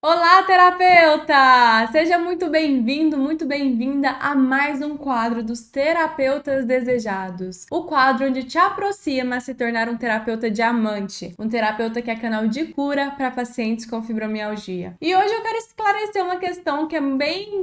Olá, terapeuta! Seja muito bem-vindo, muito bem-vinda a mais um quadro dos Terapeutas Desejados. O quadro onde te aproxima a se tornar um terapeuta diamante, um terapeuta que é canal de cura para pacientes com fibromialgia. E hoje eu quero esclarecer uma questão que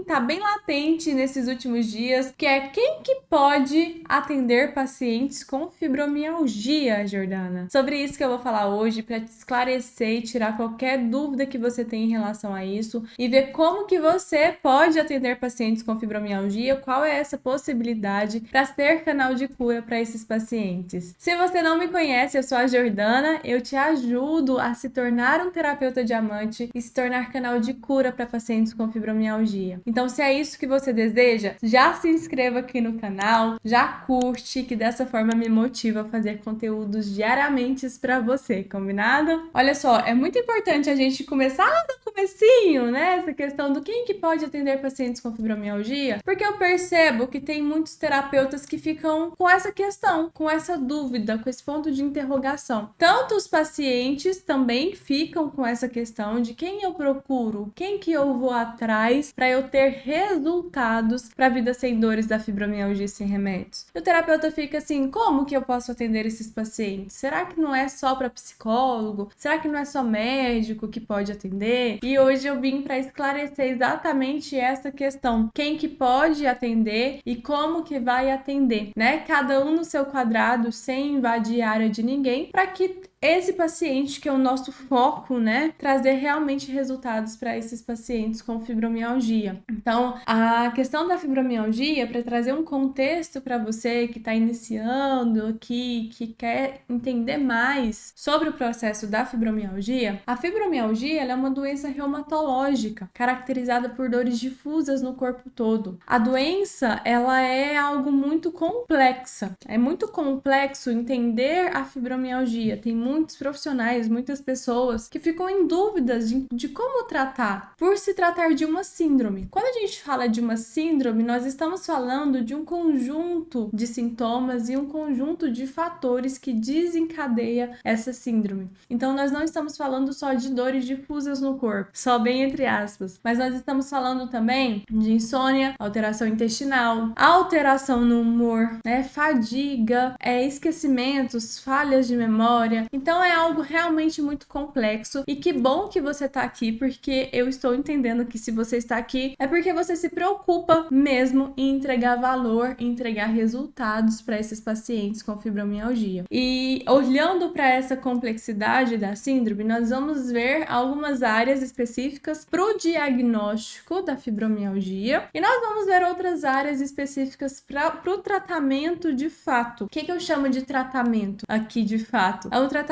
tá bem latente nesses últimos dias, que é quem que pode atender pacientes com fibromialgia, Jordana? Sobre isso que eu vou falar hoje para te esclarecer e tirar qualquer dúvida que você tem em relação a isso e ver como que você pode atender pacientes com fibromialgia, qual é essa possibilidade para ser canal de cura para esses pacientes. Se você não me conhece, eu sou a Jordana, eu te ajudo a se tornar um terapeuta diamante e se tornar canal de cura para pacientes com fibromialgia. Então, se é isso que você deseja, já se inscreva aqui no canal, já curte, que dessa forma me motiva a fazer conteúdos diariamente para você, combinado? Olha só, é muito importante a gente começar do comecinho, né? Essa questão do quem que pode atender pacientes com fibromialgia, porque eu percebo que tem muitos terapeutas que ficam com essa questão, com essa dúvida, com esse ponto de interrogação. Tanto os pacientes também ficam com essa questão de quem eu procuro, quem que eu vou atrás para eu ter resultados para a vida sem dores da fibromialgia sem remédios. E o terapeuta fica assim, como que eu posso atender esses pacientes? Será que não é só para psicólogo? Será que não é só médico que pode atender? E hoje eu vim para esclarecer exatamente essa questão. Quem que pode atender e como que vai atender, né? Cada um no seu quadrado, sem invadir a área de ninguém, para que esse paciente, que é o nosso foco, né, trazer realmente resultados para esses pacientes com fibromialgia. Então, a questão da fibromialgia, para trazer um contexto para você que está iniciando aqui, que quer entender mais sobre o processo da fibromialgia, a fibromialgia ela é uma doença reumatológica, caracterizada por dores difusas no corpo todo. A doença, ela é algo muito complexa. É muito complexo entender a fibromialgia. Tem muitos profissionais, muitas pessoas que ficam em dúvidas de como tratar, por se tratar de uma síndrome. Quando a gente fala de uma síndrome, nós estamos falando de um conjunto de sintomas e um conjunto de fatores que desencadeia essa síndrome. Então, nós não estamos falando só de dores difusas no corpo, só bem entre aspas, mas nós estamos falando também de insônia, alteração intestinal, alteração no humor, né, fadiga, esquecimentos, falhas de memória. Então é algo realmente muito complexo e que bom que você tá aqui, porque eu estou entendendo que se você está aqui é porque você se preocupa mesmo em entregar valor, em entregar resultados para esses pacientes com fibromialgia. E olhando para essa complexidade da síndrome, nós vamos ver algumas áreas específicas para o diagnóstico da fibromialgia e nós vamos ver outras áreas específicas para o tratamento de fato. O que eu chamo de tratamento aqui de fato? É um tratamento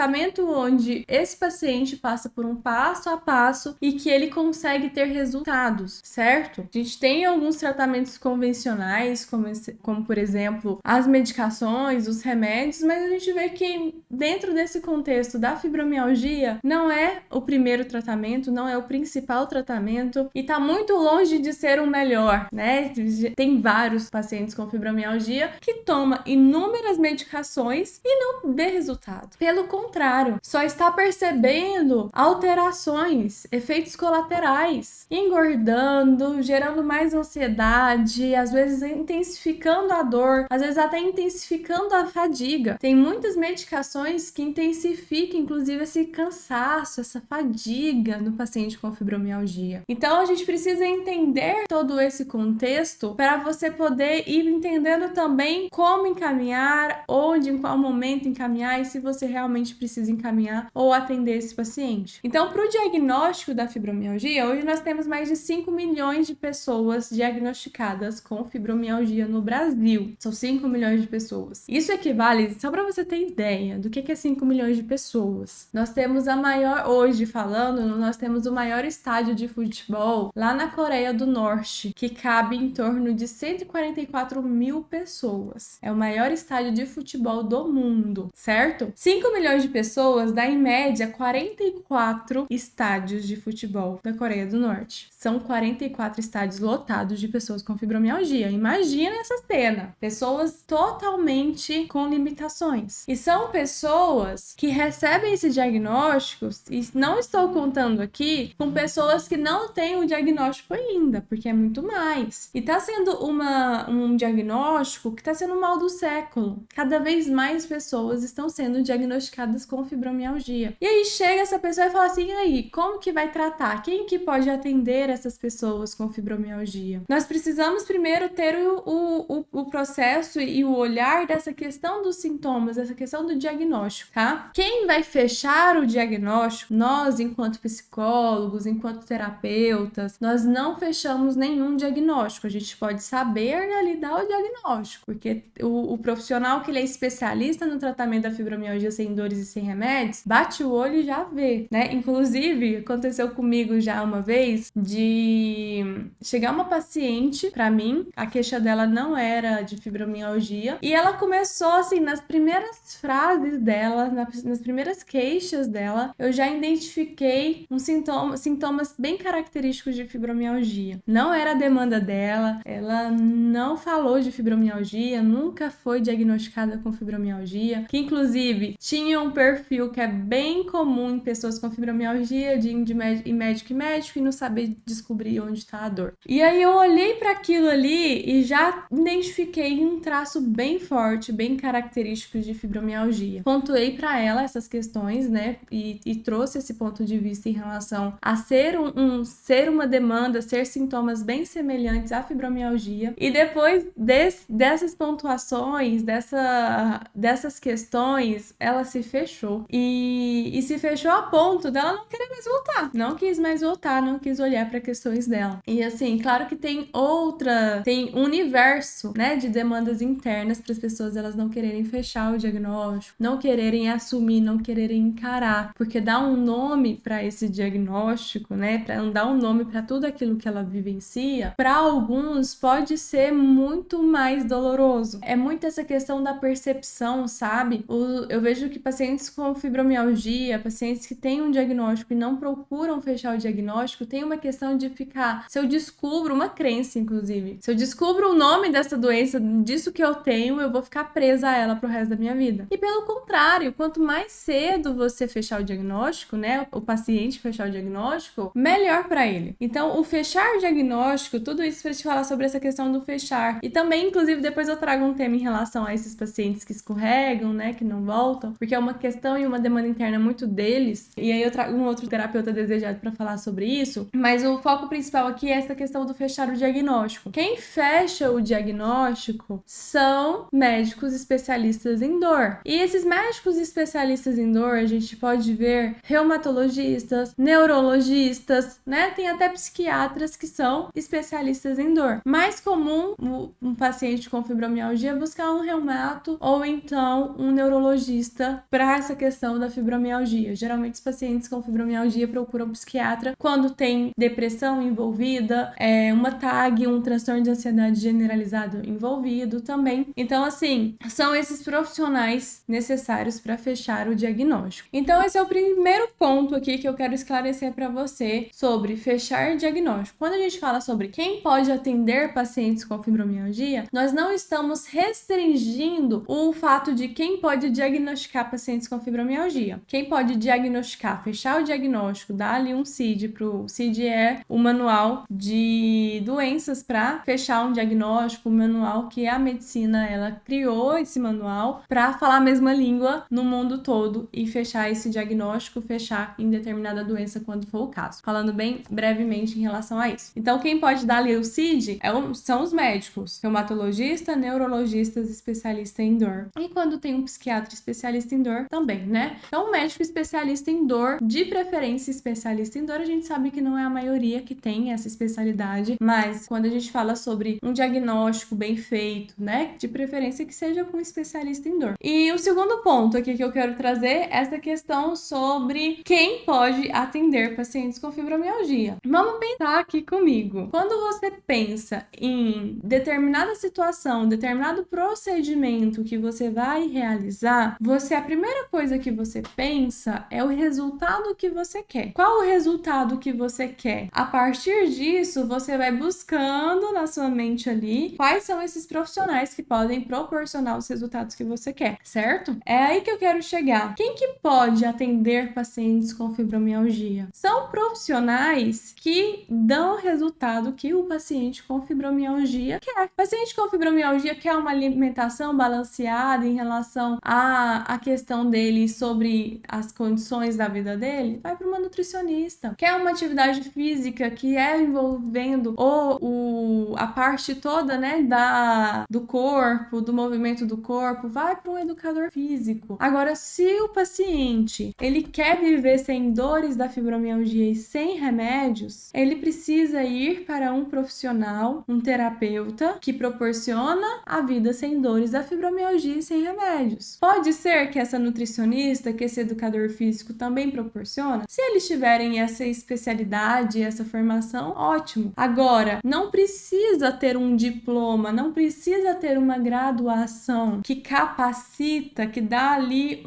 onde esse paciente passa por um passo a passo e que ele consegue ter resultados, certo? A gente tem alguns tratamentos convencionais, como por exemplo, as medicações, os remédios, mas a gente vê que dentro desse contexto da fibromialgia, não é o primeiro tratamento, não é o principal tratamento e tá muito longe de ser o melhor, né? Tem vários pacientes com fibromialgia que tomam inúmeras medicações e não dê resultado. Pelo contrário, só está percebendo alterações, efeitos colaterais, engordando, gerando mais ansiedade, às vezes intensificando a dor, às vezes até intensificando a fadiga. Tem muitas medicações que intensificam, inclusive, esse cansaço, essa fadiga no paciente com fibromialgia. Então, a gente precisa entender todo esse contexto para você poder ir entendendo também como encaminhar, onde, em qual momento encaminhar e se você realmente precisa encaminhar ou atender esse paciente. Então, para o diagnóstico da fibromialgia, hoje nós temos mais de 5 milhões de pessoas diagnosticadas com fibromialgia no Brasil. São 5 milhões de pessoas. Isso equivale, só para você ter ideia do que é 5 milhões de pessoas. Nós temos hoje falando, nós temos o maior estádio de futebol lá na Coreia do Norte, que cabe em torno de 144 mil pessoas. É o maior estádio de futebol do mundo, certo? 5 milhões de pessoas dá em média 44 estádios de futebol da Coreia do Norte. São 44 estádios lotados de pessoas com fibromialgia. Imagina essa cena. Pessoas totalmente com limitações. E são pessoas que recebem esse diagnóstico, e não estou contando aqui com pessoas que não têm o diagnóstico ainda, porque é muito mais. E tá sendo um diagnóstico que tá sendo o mal do século. Cada vez mais pessoas estão sendo diagnosticadas com fibromialgia. E aí chega essa pessoa e fala assim, e aí, como que vai tratar? Quem que pode atender essas pessoas com fibromialgia? Nós precisamos primeiro ter o processo e o olhar dessa questão dos sintomas, dessa questão do diagnóstico, tá? Quem vai fechar o diagnóstico, nós, enquanto psicólogos, enquanto terapeutas, nós não fechamos nenhum diagnóstico. A gente pode saber ali dar o diagnóstico, porque o profissional que ele é especialista no tratamento da fibromialgia sem dores e sem remédios, bate o olho e já vê, né? Inclusive, aconteceu comigo já uma vez de chegar uma paciente pra mim, a queixa dela não era de fibromialgia, e ela começou assim, nas primeiras frases dela, nas primeiras queixas dela, eu já identifiquei sintomas bem característicos de fibromialgia. Não era a demanda dela, ela não falou de fibromialgia, nunca foi diagnosticada com fibromialgia, que inclusive tinha um perfil que é bem comum em pessoas com fibromialgia, de ir em médico e não saber descobrir onde está a dor. E aí eu olhei para aquilo ali e já identifiquei um traço bem forte, bem característico de fibromialgia. Pontuei para ela essas questões, né, e trouxe esse ponto de vista em relação a ser ser uma demanda, ser sintomas bem semelhantes à fibromialgia. E depois dessas pontuações, dessas questões, ela se fechou. E se fechou a ponto dela não querer mais voltar. Não quis mais voltar, não quis olhar para questões dela. E assim, claro que tem um universo, né, de demandas internas para as pessoas elas não quererem fechar o diagnóstico, não quererem assumir, não quererem encarar, porque dá um nome para esse diagnóstico, né, para dar um nome para tudo aquilo que ela vivencia, para alguns pode ser muito mais doloroso. É muito essa questão da percepção, sabe? Eu vejo que pacientes com fibromialgia, pacientes que têm um diagnóstico e não procuram fechar o diagnóstico, tem uma questão de ficar, se eu descubro uma crença, inclusive, se eu descubro o nome dessa doença, disso que eu tenho, eu vou ficar presa a ela pro resto da minha vida. E pelo contrário, quanto mais cedo você fechar o diagnóstico, né, o paciente fechar o diagnóstico, melhor para ele. Então, o fechar o diagnóstico, tudo isso para te falar sobre essa questão do fechar. E também, inclusive, depois eu trago um tema em relação a esses pacientes que escorregam, né, que não voltam, porque é uma questão e uma demanda interna muito deles. E aí eu trago um outro terapeuta desejado para falar sobre isso, mas o foco principal aqui é essa questão do fechar o diagnóstico. Quem fecha o diagnóstico são médicos especialistas em dor. E esses médicos especialistas em dor, a gente pode ver reumatologistas, neurologistas, né? Tem até psiquiatras que são especialistas em dor. Mais comum um paciente com fibromialgia buscar um reumato ou então um neurologista para essa questão da fibromialgia. Geralmente os pacientes com fibromialgia procuram um psiquiatra quando tem depressão envolvida, uma TAG, um transtorno de ansiedade generalizado envolvido também. Então, assim, são esses profissionais necessários para fechar o diagnóstico. Então, esse é o primeiro ponto aqui que eu quero esclarecer para você sobre fechar diagnóstico. Quando a gente fala sobre quem pode atender pacientes com fibromialgia, nós não estamos restringindo o fato de quem pode diagnosticar pacientes com fibromialgia. Quem pode diagnosticar, fechar o diagnóstico, dar ali um CID, o CID é o manual de doenças para fechar um diagnóstico, o manual que a medicina ela criou esse manual para falar a mesma língua no mundo todo e fechar esse diagnóstico, fechar em determinada doença quando for o caso. Falando bem brevemente em relação a isso. Então, quem pode dar ali o CID são os médicos, reumatologista, neurologistas, especialista em dor. E quando tem um psiquiatra especialista em dor, também, né? Então, o médico especialista em dor, de preferência especialista em dor, a gente sabe que não é a maioria que tem essa especialidade, mas quando a gente fala sobre um diagnóstico bem feito, né? De preferência que seja com um especialista em dor. E o segundo ponto aqui que eu quero trazer é essa questão sobre quem pode atender pacientes com fibromialgia. Vamos pensar aqui comigo. Quando você pensa em determinada situação, determinado procedimento que você vai realizar, a primeira primeira coisa que você pensa é o resultado que você quer. Qual o resultado que você quer? A partir disso, você vai buscando na sua mente ali quais são esses profissionais que podem proporcionar os resultados que você quer, certo? É aí que eu quero chegar. Quem que pode atender pacientes com fibromialgia? São profissionais que dão o resultado que o paciente com fibromialgia quer. O paciente com fibromialgia quer uma alimentação balanceada em relação à questão dele sobre as condições da vida dele? Vai para uma nutricionista. Quer uma atividade física que é envolvendo a parte toda, né, do corpo, do movimento do corpo? Vai para um educador físico. Agora, se o paciente ele quer viver sem dores da fibromialgia e sem remédios, ele precisa ir para um profissional, um terapeuta, que proporciona a vida sem dores da fibromialgia e sem remédios. Pode ser que essa nutricionista, que esse educador físico também proporciona. Se eles tiverem essa especialidade, essa formação, ótimo. Agora, não precisa ter um diploma, não precisa ter uma graduação que capacita, que dá ali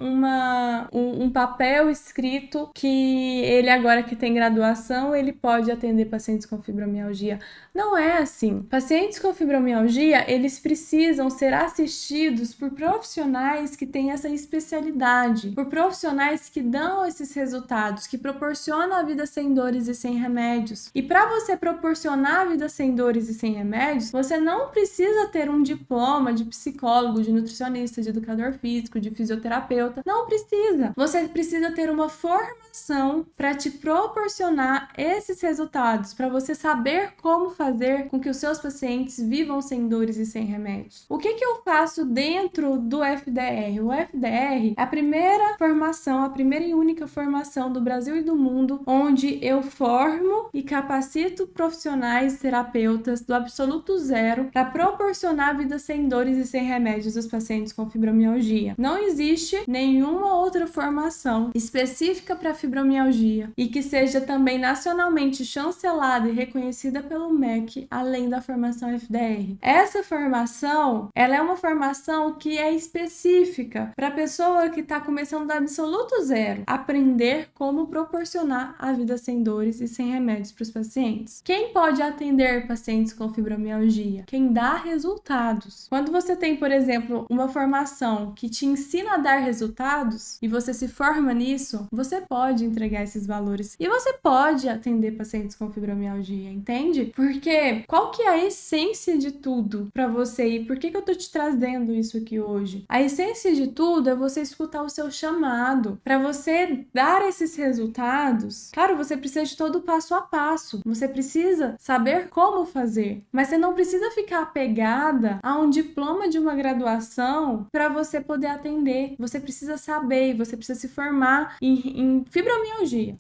um papel escrito que ele agora que tem graduação, ele pode atender pacientes com fibromialgia. Não é assim. Pacientes com fibromialgia, eles precisam ser assistidos por profissionais que têm essa especialidade, por profissionais que dão esses resultados, que proporcionam a vida sem dores e sem remédios. E para você proporcionar a vida sem dores e sem remédios, você não precisa ter um diploma de psicólogo, de nutricionista, de educador físico, de fisioterapeuta. Não precisa. Você precisa ter uma formação para te proporcionar esses resultados, para você saber como fazer com que os seus pacientes vivam sem dores e sem remédios. O que eu faço dentro do FDR? O FDR é a primeira formação, a primeira e única formação do Brasil e do mundo onde eu formo e capacito profissionais terapeutas do absoluto zero para proporcionar vida sem dores e sem remédios aos pacientes com fibromialgia. Não existe nenhuma outra formação específica para fibromialgia e que seja também nacionalmente chancelada e reconhecida pelo MEC, além da formação FDR. Essa formação, ela é uma formação que é específica para a pessoa que está começando do absoluto zero, aprender como proporcionar a vida sem dores e sem remédios para os pacientes. Quem pode atender pacientes com fibromialgia? Quem dá resultados. Quando você tem, por exemplo, uma formação que te ensina a dar resultados e você se forma nisso, você pode entregar esses valores e você pode atender pacientes com fibromialgia, entende? Porque qual que é a essência de tudo para você e por que eu tô te trazendo isso aqui hoje? A essência de tudo é você escutar o seu chamado. Para você dar esses resultados, claro, você precisa de todo o passo a passo. Você precisa saber como fazer, mas você não precisa ficar apegada a um diploma de uma graduação para você poder atender. Você precisa saber, você precisa se formar em fibromialgia.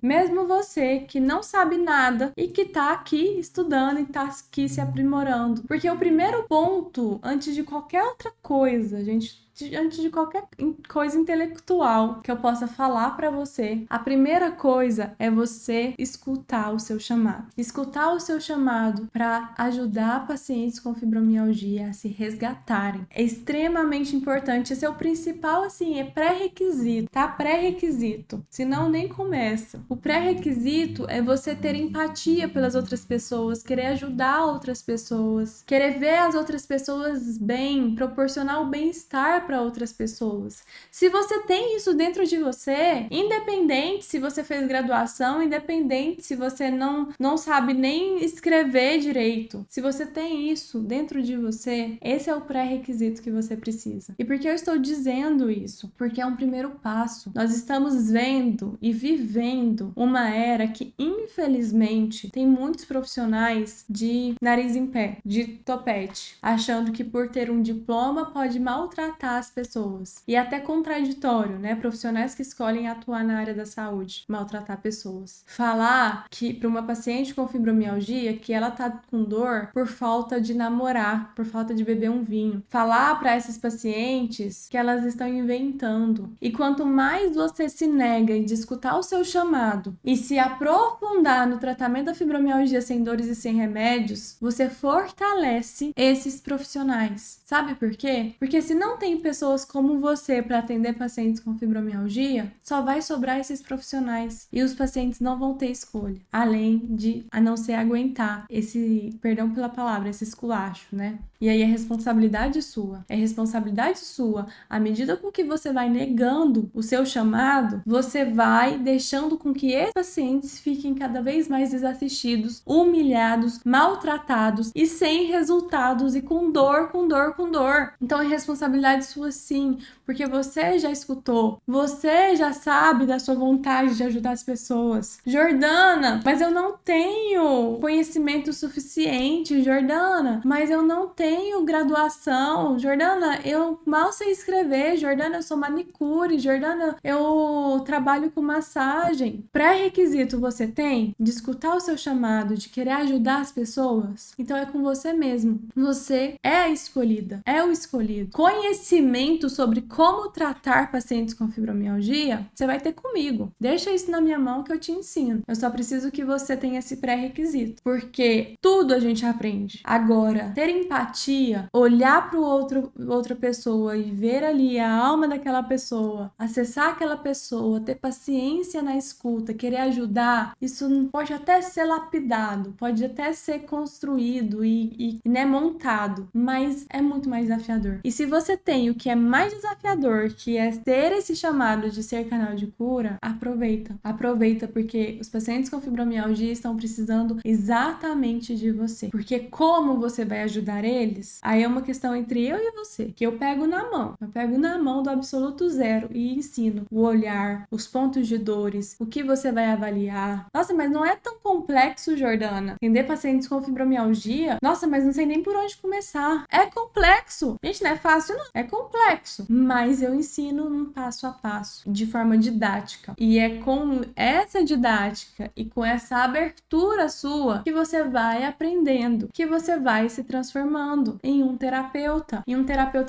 Mesmo você que não sabe nada e que tá aqui estudando e tá aqui se aprimorando. Porque o primeiro ponto, antes de qualquer outra coisa, gente, antes de qualquer coisa intelectual que eu possa falar para você, a primeira coisa é você escutar o seu chamado. Escutar o seu chamado para ajudar pacientes com fibromialgia a se resgatarem. É extremamente importante. Esse é o principal, assim, é pré-requisito, tá? Pré-requisito. Senão nem começa. O pré-requisito é você ter empatia pelas outras pessoas, querer ajudar outras pessoas, querer ver as outras pessoas bem, proporcionar o bem-estar para outras pessoas. Se você tem isso dentro de você, independente se você fez graduação, independente se você não sabe nem escrever direito, se você tem isso dentro de você, esse é o pré-requisito que você precisa. E por que eu estou dizendo isso? Porque é um primeiro passo. Nós estamos vendo e vivendo uma era que, infelizmente, tem muitos profissionais de nariz em pé, de topete, achando que por ter um diploma pode maltratar as pessoas. E até contraditório, né? Profissionais que escolhem atuar na área da saúde, maltratar pessoas. Falar que para uma paciente com fibromialgia que ela tá com dor por falta de namorar, por falta de beber um vinho. Falar para essas pacientes que elas estão inventando. E quanto mais você se nega de escutar o seu chamado e se aprofundar no tratamento da fibromialgia sem dores e sem remédios, você fortalece esses profissionais. Sabe por quê? Porque se não tem pessoas como você para atender pacientes com fibromialgia, só vai sobrar esses profissionais. E os pacientes não vão ter escolha, além de, a não ser aguentar esse, perdão pela palavra, esse esculacho, né? E aí é responsabilidade sua. É responsabilidade sua. À medida com que você vai negando o seu chamado, você vai deixando com que esses pacientes fiquem cada vez mais desassistidos, humilhados, maltratados e sem resultados e com dor, com dor, com dor. Então é responsabilidade sua sim, porque você já escutou, você já sabe da sua vontade de ajudar as pessoas. Jordana, mas eu não tenho conhecimento suficiente, Jordana, mas eu não tenho graduação, Jordana, eu mal sei escrever, Jordana, eu sou manicure, Jordana, eu trabalho com massagem. Pré-requisito você tem de escutar o seu chamado, de querer ajudar as pessoas? Então é com você mesmo. Você é a escolhida, é o escolhido. Conhecimento sobre como tratar pacientes com fibromialgia, você vai ter comigo. Deixa isso na minha mão que eu te ensino. Eu só preciso que você tenha esse pré-requisito, porque tudo a gente aprende. Agora, ter empatia, olhar para outra pessoa e ver ali a alma daquela pessoa, acessar aquela pessoa, ter paciência na escuta, querer ajudar, isso pode até ser lapidado, pode até ser construído e né, montado, mas é muito mais desafiador. E se você tem o que é mais desafiador, que é ter esse chamado de ser canal de cura, aproveita, porque os pacientes com fibromialgia estão precisando exatamente de você, porque como você vai ajudar eles, aí é uma questão entre eu e você, que eu pego na mão do absoluto zero e ensino o olhar, os pontos de dores, o que você vai avaliar. Nossa, mas não é tão complexo, Jordana. Atender pacientes com fibromialgia? Nossa, mas não sei nem por onde começar. É complexo. Gente, não é fácil, não. É complexo. Mas eu ensino um passo a passo, de forma didática. E é com essa didática e com essa abertura sua que você vai aprendendo, que você vai se transformando em um terapeuta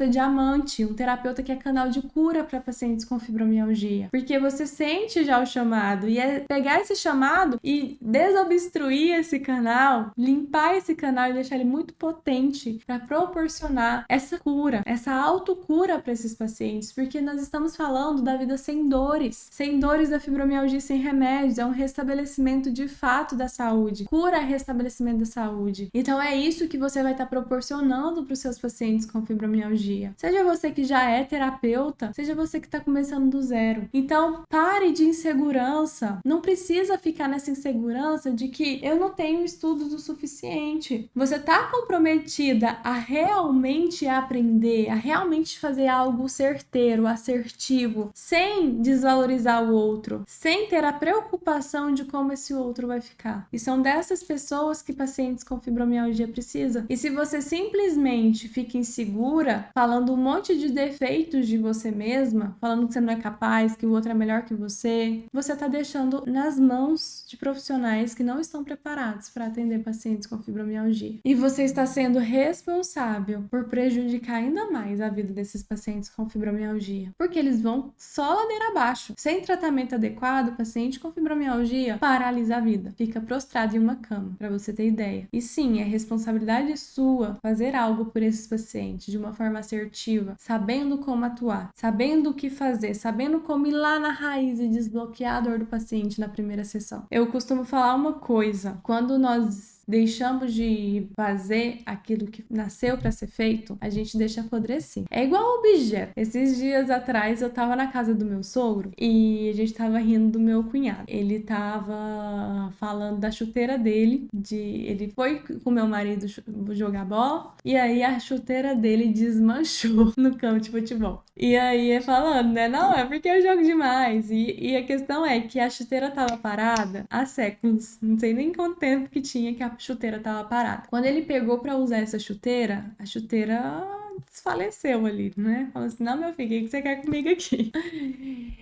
diamante, um terapeuta que é canal de cura para pacientes com fibromialgia. Porque você sente já o chamado e é pegar esse chamado e desobstruir esse canal, limpar esse canal e deixar ele muito potente para proporcionar essa cura, essa autocura para esses pacientes, porque nós estamos falando da vida sem dores da fibromialgia sem remédios, é um restabelecimento de fato da saúde, cura restabelecimento da saúde. Então é isso que você vai estar proporcionando para os seus pacientes com fibromialgia. Seja você que já é terapeuta, seja você que está começando do zero. Então pare de insegurança, não precisa ficar nessa insegurança de que eu não tenho estudos o suficiente. Você está comprometida a realmente aprender, a realmente fazer algo certeiro, assertivo, sem desvalorizar o outro, sem ter a preocupação de como esse outro vai ficar. E são dessas pessoas que pacientes com fibromialgia precisam. E se você simplesmente fica insegura, falando um monte de defeitos de você mesma, falando que você não é capaz, que o outro é melhor que você tá deixando nas mãos de profissionais que não estão preparados para atender pacientes com fibromialgia. E você está sendo responsável por prejudicar ainda mais a vida desses pacientes com fibromialgia, porque eles vão só ladeira abaixo. Sem tratamento adequado, o paciente com fibromialgia paralisa a vida, fica prostrado em uma cama, para você ter ideia. E sim, é responsabilidade sua fazer algo por esses pacientes de uma forma assertiva, sabendo como atuar, sabendo o que fazer, sabendo como ir lá na raiz e desbloquear a dor do paciente na primeira sessão. Eu costumo falar uma coisa, quando nós deixamos de fazer aquilo que nasceu para ser feito, a gente deixa apodrecer. É igual objeto. Esses dias atrás eu tava na casa do meu sogro e a gente tava rindo do meu cunhado. Ele tava falando da chuteira dele, ele foi com meu marido jogar bola e aí a chuteira dele desmanchou no campo de futebol. E aí falando, né? Não, é porque eu jogo demais. E a questão é que a chuteira tava parada há séculos. Não sei nem quanto tempo que tinha que a chuteira tava parada. Quando ele pegou pra usar essa chuteira, a chuteira desfaleceu ali, né? Falou assim, não, meu filho, o que você quer comigo aqui?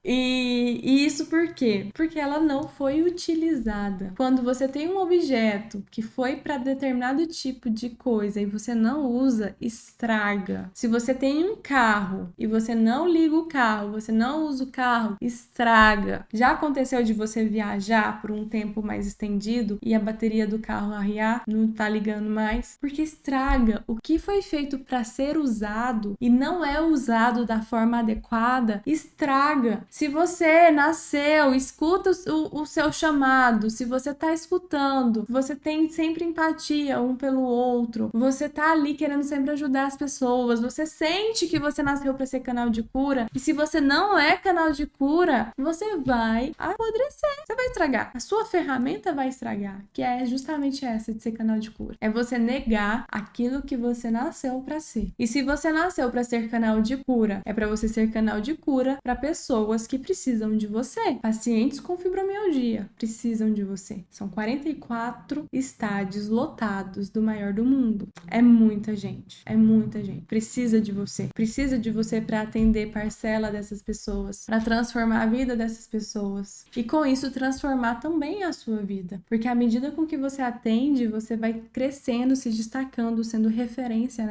E isso por quê? Porque ela não foi utilizada. Quando você tem um objeto que foi para determinado tipo de coisa e você não usa, estraga. Se você tem um carro e você não liga o carro, você não usa o carro, estraga. Já aconteceu de você viajar por um tempo mais estendido e a bateria do carro arriar, não tá ligando mais? Porque estraga. O que foi feito para ser usado e não é usado da forma adequada, estraga. Se você nasceu, escuta o seu chamado, se você tá escutando, você tem sempre empatia um pelo outro, você tá ali querendo sempre ajudar as pessoas, você sente que você nasceu para ser canal de cura, e se você não é canal de cura, você vai apodrecer, você vai estragar. A sua ferramenta vai estragar, que é justamente essa de ser canal de cura. É você negar aquilo que você nasceu para ser. E se você nasceu para ser canal de cura, é para você ser canal de cura para pessoas que precisam de você. Pacientes com fibromialgia precisam de você. São 44 estádios lotados do maior do mundo. É muita gente. É muita gente. Precisa de você. Precisa de você para atender parcela dessas pessoas, para transformar a vida dessas pessoas. E com isso transformar também a sua vida. Porque à medida com que você atende, você vai crescendo, se destacando, sendo referência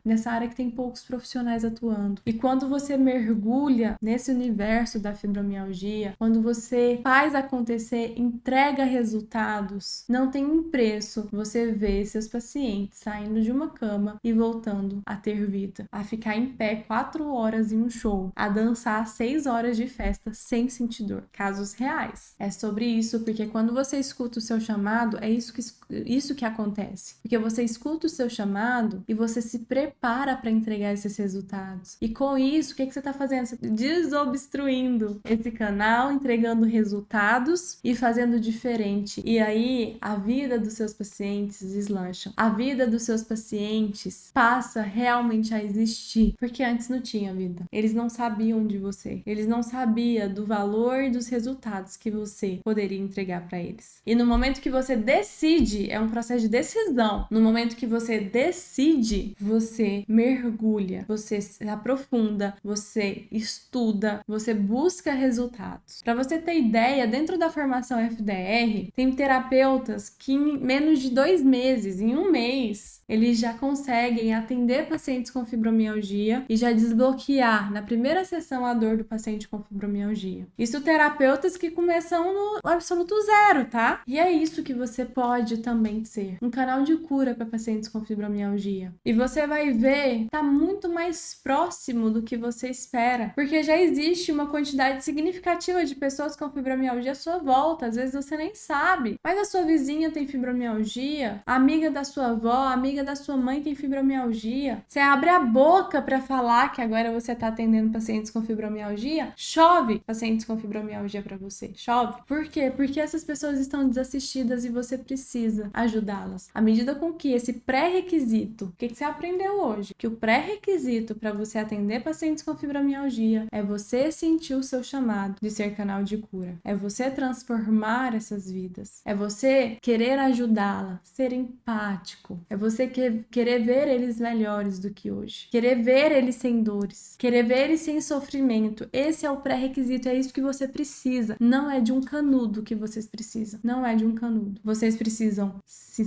nessa área que tem poucos profissionais atuando. E quando você mergulha nesse universo da fibromialgia, quando você faz acontecer, entrega resultados, não tem um preço você ver seus pacientes saindo de uma cama e voltando a ter vida, a ficar em pé 4 horas em um show, a dançar 6 horas de festa sem sentir dor. Casos reais. É sobre isso, porque quando você escuta o seu chamado, é isso que acontece. Porque você escuta o seu chamado e você se prepara para entregar esses resultados. E com isso, o que você está fazendo? Você está desobstruindo esse canal, entregando resultados e fazendo diferente. E aí, a vida dos seus pacientes deslancha. A vida dos seus pacientes passa realmente a existir. Porque antes não tinha vida. Eles não sabiam de você. Eles não sabiam do valor e dos resultados que você poderia entregar para eles. E no momento que você decide, é um processo de decisão. No momento que você decide, você mergulha, você se aprofunda, você estuda, você busca resultados. Para você ter ideia, dentro da formação FDR, tem terapeutas que em menos de 2 meses, em 1 mês, eles já conseguem atender pacientes com fibromialgia e já desbloquear na primeira sessão a dor do paciente com fibromialgia. Isso terapeutas que começam no absoluto zero, tá? E é isso que você pode também ser, um canal de cura para pacientes com fibromialgia. E você vai ver, tá muito mais próximo do que você espera, porque já existe uma quantidade significativa de pessoas com fibromialgia à sua volta, às vezes você nem sabe, mas a sua vizinha tem fibromialgia, a amiga da sua avó, a amiga da sua mãe tem fibromialgia. Você abre a boca para falar que agora você tá atendendo pacientes com fibromialgia, chove pacientes com fibromialgia para você, chove. Por quê? Porque essas pessoas estão desassistidas e você precisa ajudá-las. À medida com que esse pré-requisito, o que você aprendeu hoje? Que o pré-requisito para você atender pacientes com fibromialgia é você sentir o seu chamado de ser canal de cura. É você transformar essas vidas. É você querer ajudá-la, ser empático. É você querer ver eles melhores do que hoje. Querer ver eles sem dores. Querer ver eles sem sofrimento. Esse é o pré-requisito, é isso que você precisa. Não é de um canudo que vocês precisam. Não é de um canudo. Vocês precisam se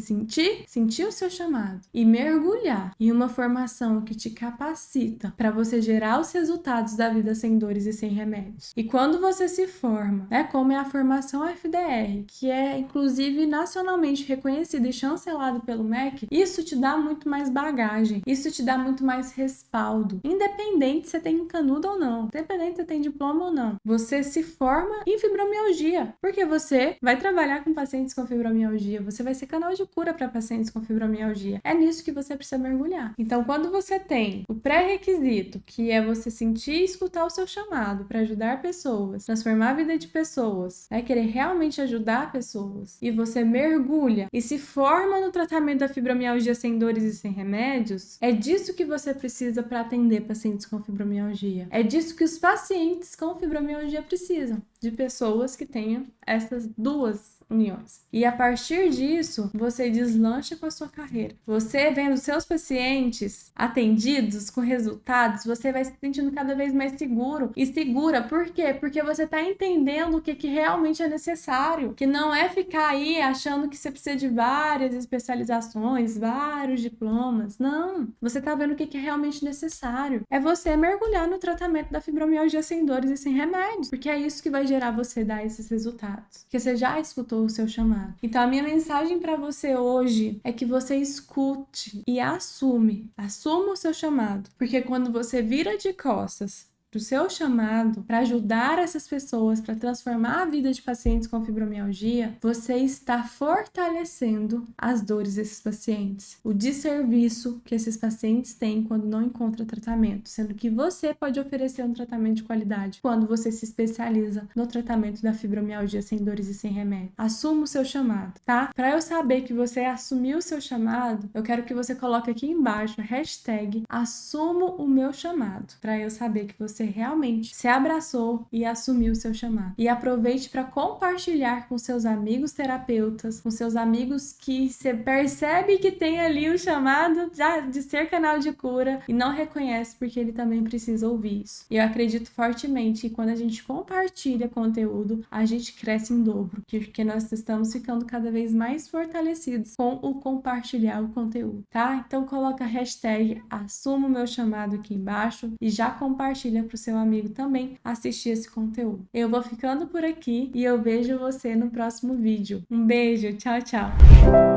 sentir o seu chamado e mergulhar em uma formação que te capacita para você gerar os resultados da vida sem dores e sem remédios. E quando você se forma, né, como é a formação FDR, que é inclusive nacionalmente reconhecida e chancelado pelo MEC, isso te dá muito mais bagagem, isso te dá muito mais respaldo, independente se você tem canudo ou não, independente se você tem diploma ou não. Você se forma em fibromialgia, porque você vai trabalhar com pacientes com fibromialgia, você vai ser canal de cura para pacientes com fibromialgia. É nisso que você precisa mergulhar. Então, quando você tem o pré-requisito, que é você sentir e escutar o seu chamado para ajudar pessoas, transformar a vida de pessoas, né, querer realmente ajudar pessoas, e você mergulha e se forma no tratamento da fibromialgia sem dores e sem remédios, é disso que você precisa para atender pacientes com fibromialgia. É disso que os pacientes com fibromialgia precisam, de pessoas que tenham essas duas uniões. E a partir disso, você deslancha com a sua carreira. Você vendo seus pacientes atendidos com resultados, você vai se sentindo cada vez mais seguro e segura. Por quê? Porque você tá entendendo o que realmente é necessário, que não é ficar aí achando que você precisa de várias especializações, vários diplomas. Não, você tá vendo o que é realmente necessário. É você mergulhar no tratamento da fibromialgia sem dores e sem remédios, porque é isso que vai gerar você dar esses resultados. Porque você já escutou encontrou o seu chamado. Então a minha mensagem para você hoje é que você escute e assuma o seu chamado, porque quando você vira de costas do seu chamado para ajudar essas pessoas, para transformar a vida de pacientes com fibromialgia, você está fortalecendo as dores desses pacientes, o desserviço que esses pacientes têm quando não encontram tratamento, sendo que você pode oferecer um tratamento de qualidade quando você se especializa no tratamento da fibromialgia sem dores e sem remédio. Assuma o seu chamado, tá? Para eu saber que você assumiu o seu chamado, eu quero que você coloque aqui embaixo a hashtag assumo o meu chamado, para eu saber que você realmente se abraçou e assumiu o seu chamado. E aproveite para compartilhar com seus amigos terapeutas, com seus amigos que você percebe que tem ali o chamado já de ser canal de cura e não reconhece porque ele também precisa ouvir isso. E eu acredito fortemente que quando a gente compartilha conteúdo, a gente cresce em dobro, porque nós estamos ficando cada vez mais fortalecidos com o compartilhar o conteúdo, tá? Então coloca a hashtag assumo o meu chamado aqui embaixo e já compartilha para o seu amigo também assistir esse conteúdo. Eu vou ficando por aqui e eu vejo você no próximo vídeo. Um beijo, tchau, tchau!